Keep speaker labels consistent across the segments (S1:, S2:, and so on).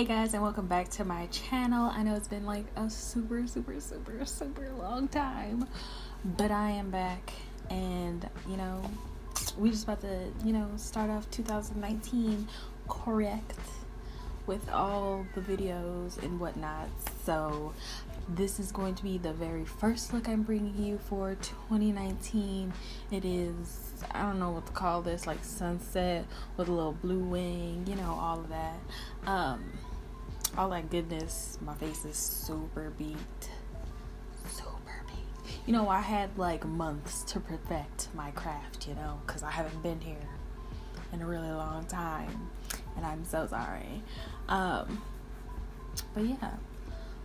S1: Hey guys, and welcome back to my channel. I know it's been like a super long time, but I am back, and we just about to start off 2019 correct with all the videos and whatnot. So this is going to be the very first look I'm bringing you for 2019. It is, I don't know what to call this, like sunset with a little blue wing, all of that. All that goodness. My face is super beat. I had like months to perfect my craft, because I haven't been here in a really long time, and I'm so sorry. But yeah,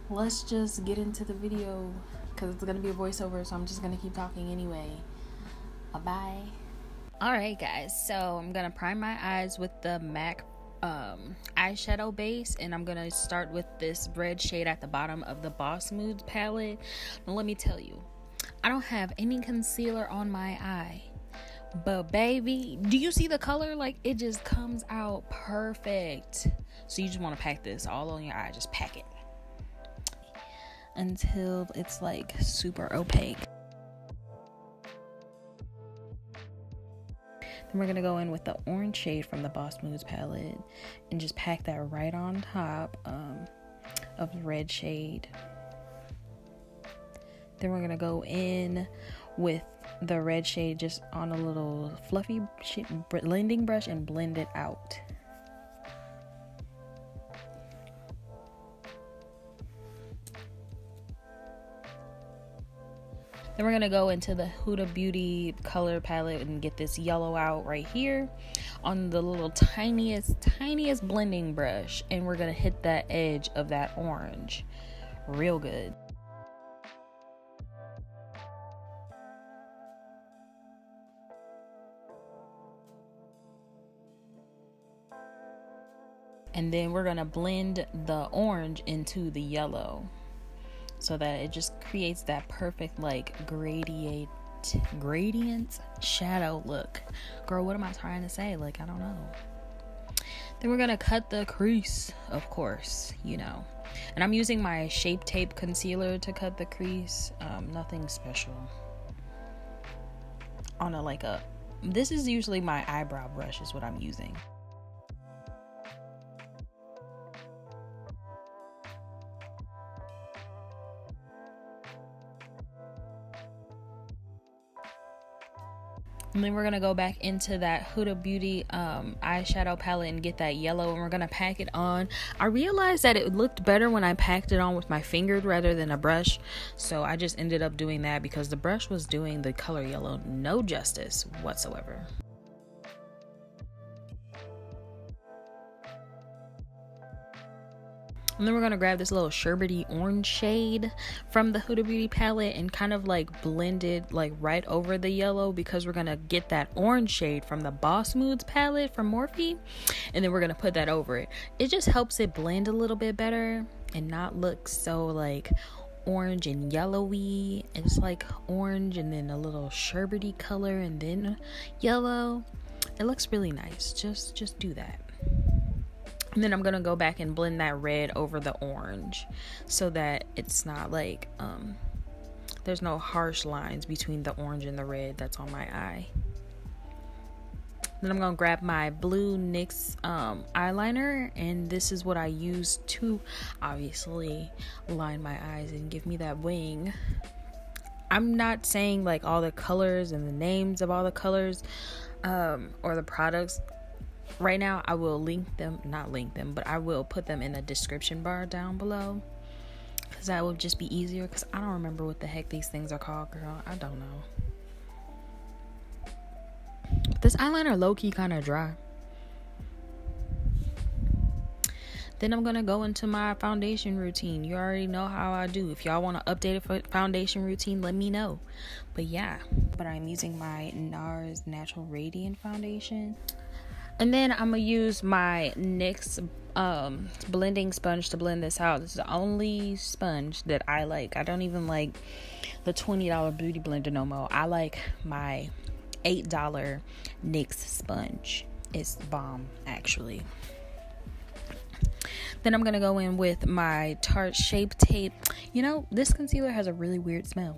S1: let's just get into the video, because it's gonna be a voiceover, so I'm just gonna keep talking anyway. Bye. Alright guys, so I'm gonna prime my eyes with the MAC eyeshadow base, and I'm gonna start with this red shade at the bottom of the Boss Moods palette. Now let me tell you, I don't have any concealer on my eye, but baby, do you see the color? Like, it just comes out perfect. So you just want to pack this all on your eye. Just pack it until it's like super opaque. Then we're going to go in with the orange shade from the Boss Moods palette and just pack that right on top of the red shade. Then we're going to go in with the red shade just on a little fluffy blending brush and blend it out. Then we're going to go into the Huda Beauty color palette and get this yellow out right here on the little tiniest blending brush. And we're going to hit that edge of that orange real good. And then we're going to blend the orange into the yellow, so that it just creates that perfect like gradient shadow look. Girl, what am I trying to say? Like, I don't know. Then we're gonna cut the crease, of course, and I'm using my Shape Tape concealer to cut the crease. Nothing special. This is usually my eyebrow brush is what I'm using. And then we're going to go back into that Huda Beauty eyeshadow palette and get that yellow, and we're going to pack it on. I realized that it looked better when I packed it on with my finger rather than a brush, so I just ended up doing that because the brush was doing the color yellow no justice whatsoever. And then we're going to grab this little sherbety orange shade from the Huda Beauty palette and kind of like blend it like right over the yellow, because we're going to get that orange shade from the Boss Moods palette from Morphe, and then we're going to put that over it. It just helps it blend a little bit better and not look so like orange and yellowy. It's like orange and then a little sherbety color and then yellow. It looks really nice. Just do that. And then I'm going to go back and blend that red over the orange so that it's not like, there's no harsh lines between the orange and the red that's on my eye. Then I'm going to grab my blue NYX eyeliner, and this is what I use to obviously line my eyes and give me that wing. I'm not saying like all the colors and the names of all the colors or the products. Right now, I will but I will put them in the description bar down below, because that will just be easier, because I don't remember what the heck these things are called, girl. I don't know. This eyeliner low-key kind of dry. Then I'm going to go into my foundation routine. You already know how I do. If y'all want to update a foundation routine, let me know. But yeah, I'm using my Nars Natural Radiant Foundation. And then I'm going to use my NYX blending sponge to blend this out. This is the only sponge that I like. I don't even like the $20 beauty blender no more. I like my $8 NYX sponge. It's bomb, actually. Then I'm gonna go in with my Tarte Shape tape. You know, this concealer has a really weird smell.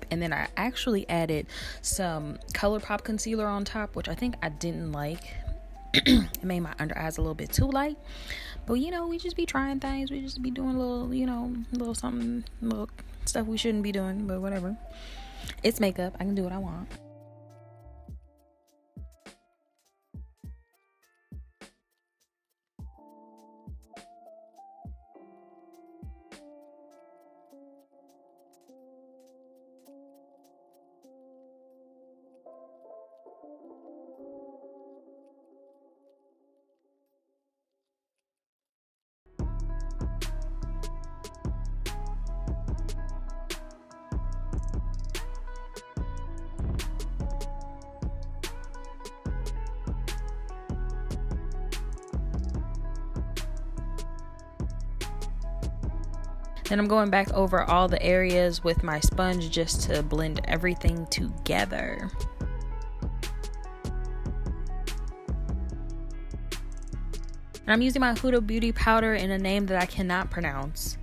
S1: And then I actually added some ColourPop concealer on top, which I think I didn't like. It made my under eyes a little bit too light. But you know, we just be trying things. We just be doing a little, you know, a little something, little stuff we shouldn't be doing, but whatever. It's makeup. I can do what I want. Then I'm going back over all the areas with my sponge just to blend everything together. And I'm using my Huda Beauty powder in a name that I cannot pronounce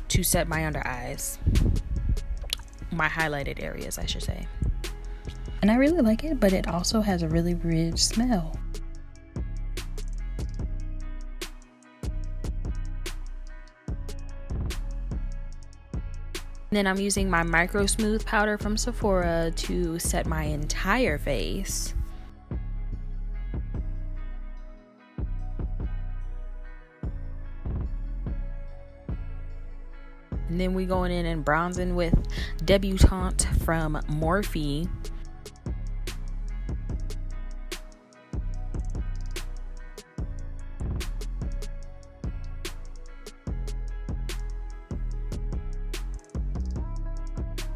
S1: to set my under eyes. My highlighted areas, I should say. And I really like it, but it also has a really rich smell. Then I'm using my Micro Smooth powder from Sephora to set my entire face. And then we going in and bronzing with Debutante from Morphe.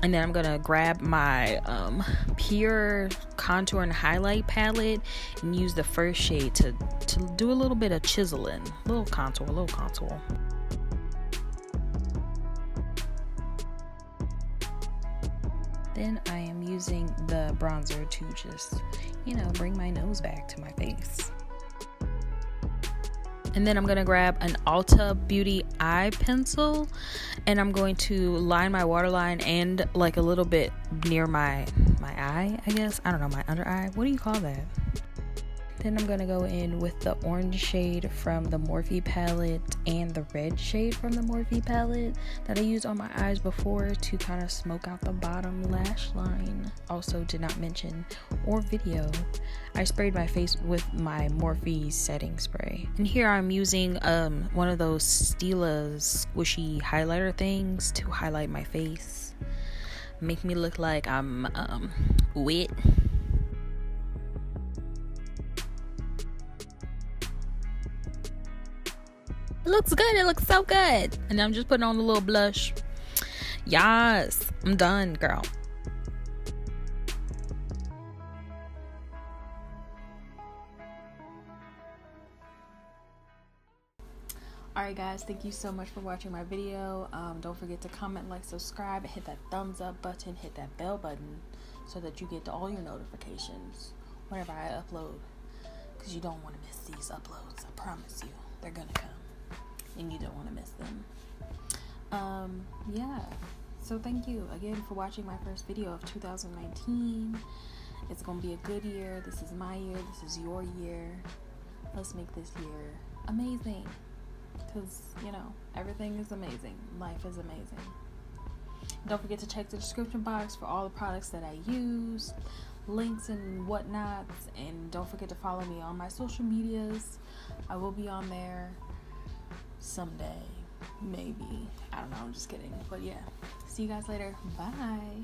S1: And then I'm gonna grab my Pure Contour and Highlight palette and use the first shade to do a little bit of chiseling, a little contour. Then I am using the bronzer to just, you know, bring my nose back to my face. And then I'm going to grab an Ulta Beauty eye pencil and I'm going to line my waterline and like a little bit near my eye, I guess. I don't know, my under eye. What do you call that? Then I'm going to go in with the orange shade from the Morphe palette and the red shade from the Morphe palette that I used on my eyes before to kind of smoke out the bottom lash line. Also did not mention or video, I sprayed my face with my Morphe setting spray. And here I'm using one of those Stila squishy highlighter things to highlight my face. Make me look like I'm wet. It looks good. It looks so good. And I'm just putting on a little blush. Yes, I'm done, girl. Alright guys, thank you so much for watching my video. Don't forget to comment, like, subscribe, hit that thumbs up button, hit that bell button so that you get all your notifications whenever I upload, because you don't want to miss these uploads. I promise you, they're gonna come and you don't want to miss them. Yeah, so thank you again for watching my first video of 2019. It's gonna be a good year. This is my year. This is your year. Let's make this year amazing, because you know, everything is amazing. Life is amazing. Don't forget to check the description box for all the products that I use, links and whatnots, and don't forget to follow me on my social medias. I will be on there someday, maybe. I don't know, I'm just kidding. But yeah, see you guys later. Bye.